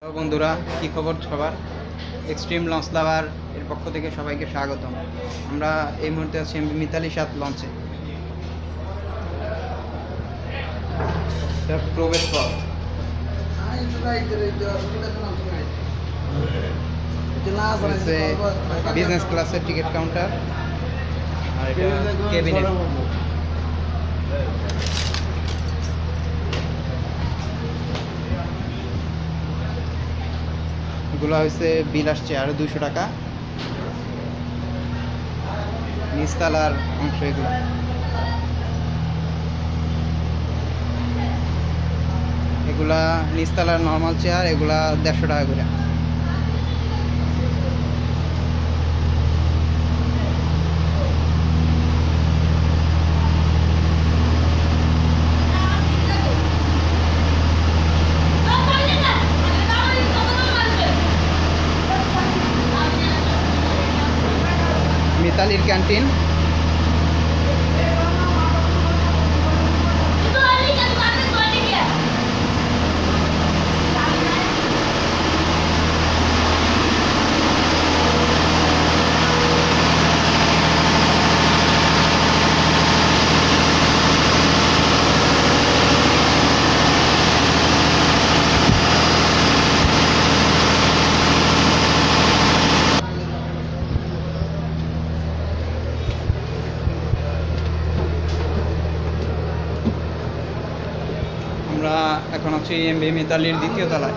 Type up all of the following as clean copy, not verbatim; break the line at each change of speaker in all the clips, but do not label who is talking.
Hello বন্ধুরা, কি খবর সবার? এক্সট্রিম লঞ্চ লাভার এর পক্ষ থেকে সবাইকে স্বাগতম। আমরা এই মুহূর্তে আছি মিতালি 7 লঞ্চে। প্রবেশ পথ বিজনেস ক্লাসের টিকিট কাউন্টার আর এটা কেবিনেট। এগুলো হচ্ছে বিল আসছে আরো 200 টাকা। নিচতলার অংশ এগুলো। এগুলা নিচতলার নর্মাল চেয়ার, এগুলা 150 টাকা করে। মিতালির ক্যান্টিন। আমরা এখন আছি এমবি মিতালির দ্বিতীয় তলায়।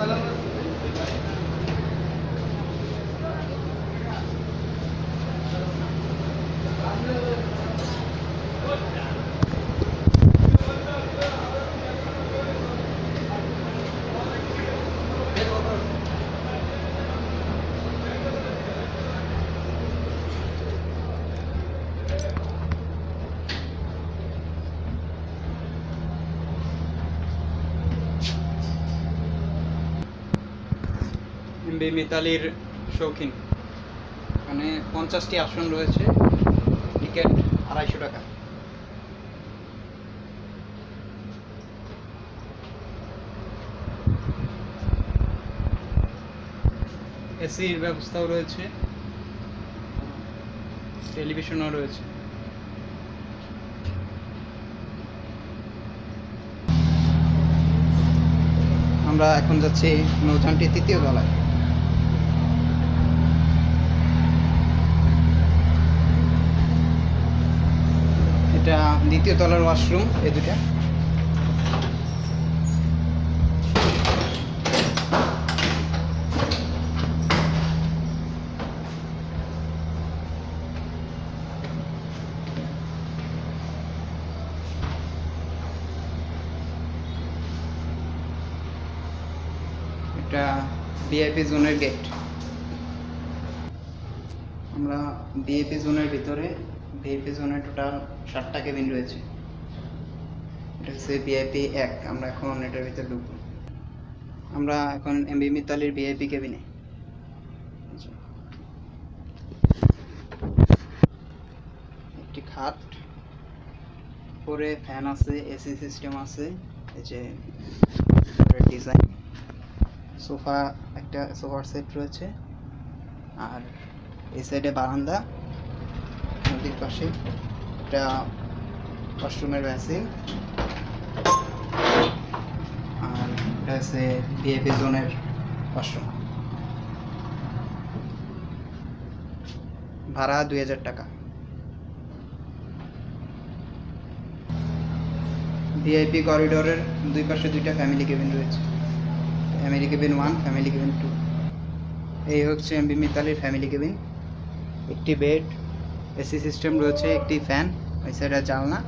এমবি মিতালির শৌখিন, মানে 50টি আসন রয়েছে, টিকিট 250 টাকা। এসির ব্যবস্থাও রয়েছে, টেলিভিশনও রয়েছে। আমরা এখন যাচ্ছি নৌযানটির তৃতীয় তলায়। এটা দ্বিতীয় তলার ওয়াশরুম, এই দুটা। এটা ভিআইপি জোনের গেট। আমরা ভিআইপি জোনের ভিতরে, ভিআইপি জোনে টোটাল 7টা কেবিন রয়েছে। এটা হচ্ছে ভিআইপি 1। আমরা এখন এটার ভিতরে ঢুকবো। আমরা এখন এমবি মিতালির ভিআইপি কেবিনে। একটি খাট, পরে ফ্যান আছে, এসি সিস্টেম আছে, এই যে ডিজাইন। সোফা, একটা সোফার সেট রয়েছে, আর এই সাইডে বারান্দা, নদীর পাশে একটা ওয়াশরুমের বেসিন, আর এটা হচ্ছে ভিআইপি জোনের ওয়াশরুম। ভাড়া 2000 টাকা। ভিআইপি করিডোরের দুই পাশে 2টা ফ্যামিলি কেবিন রয়েছে, ফ্যামিলি কেবিন 1, ফ্যামিলি কেবিন 2। এই হচ্ছে এমবি মিতালির ফ্যামিলি কেবিন। একটি বেড, এসি সিস্টেম রয়েছে, একটি ফ্যান, ওই সাইডে জানলা।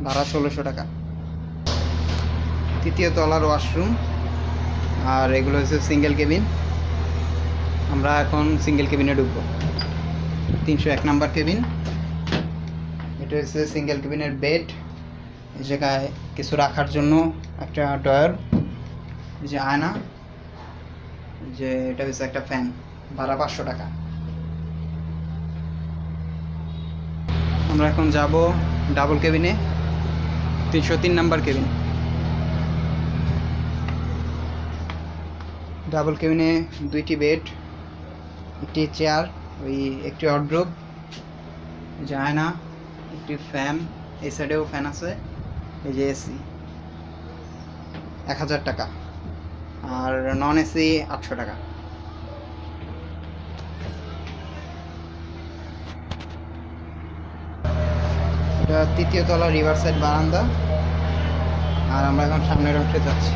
ভাড়া 1600 টাকা। তৃতীয় তলার ওয়াশরুম, আর এগুলো হচ্ছে সিঙ্গেল কেবিন। আমরা এখন সিঙ্গেল কেবিনে ঢুকবো। 301 নাম্বার কেবিন। এটা হচ্ছে সিঙ্গেল কেবিনের বেড। এই জায়গায় কিছু রাখার জন্য একটা ড্রয়ার, এই যে আয়না, যে এটা হচ্ছে একটা ফ্যান। ভাড়া 500 টাকা। আমরা এখন যাব ডাবল কেবিনে, 303 নাম্বার কেবিন। ডাবল কেবিনে 2টি বেড, একটি চেয়ার, ওই একটি ওয়ার্ডরোব, জায়না, একটি ফ্যান, এই সাইডেও ফ্যান আছে, এই যে এসি 1000 টাকা, আর নন এসি 800 টাকা। এটা 3য় তলা রিভার সাইড বারান্দা। আর আমরা এখন সামনের অংশে যাচ্ছি।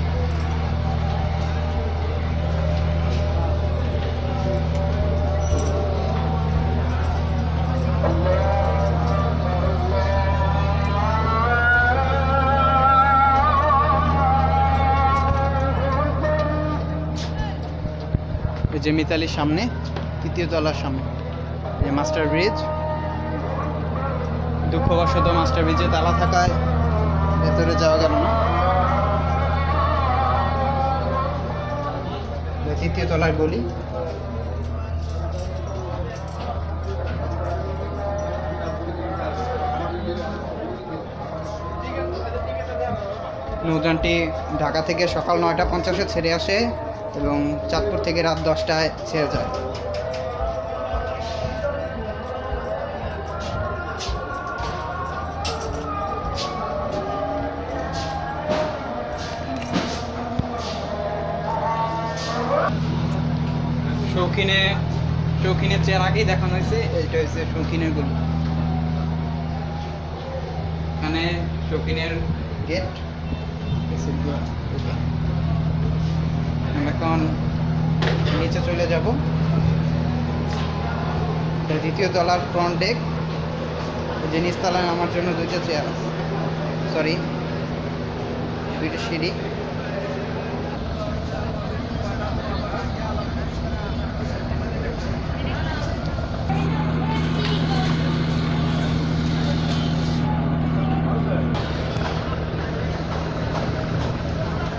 এই যে মিতালির সামনে, 3য় তলার সামনে এই মাস্টার ব্রিজ। দুঃখবশত মাস্টার ব্রিজে তালা থাকায় ভেতরে যাওয়া গেল না। 3য় তলার গলি। নৌযানটি ঢাকা থেকে সকাল 9:50-এ ছেড়ে আসে এবং চাঁদপুর থেকে রাত 10টায় ছেড়ে যায়। শৌখিনের চেয়ার আগেই দেখানো হয়েছে। এইটা হচ্ছে শৌখিনের গলি। এখানে শৌখিনের গেট। আমরা এখন নিচে চলে যাব। এটা 2য় তলার ফ্রন্ট ডেক। যে নিচতলায় নামার জন্য 2টা চেয়ার আছে, সরি 2টা সিঁড়ি।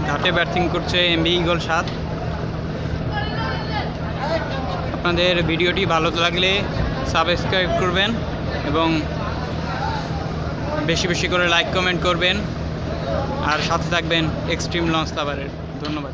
ঘাটে ব্যাটিং করছে এমবি ইগল 7। আপনাদের ভিডিওটি ভালো লাগলে সাবস্ক্রাইব করবেন এবং বেশি বেশি করে লাইক কমেন্ট করবেন, আর সাথে থাকবেন এক্সট্রিম লঞ্চ লাভারের। ধন্যবাদ।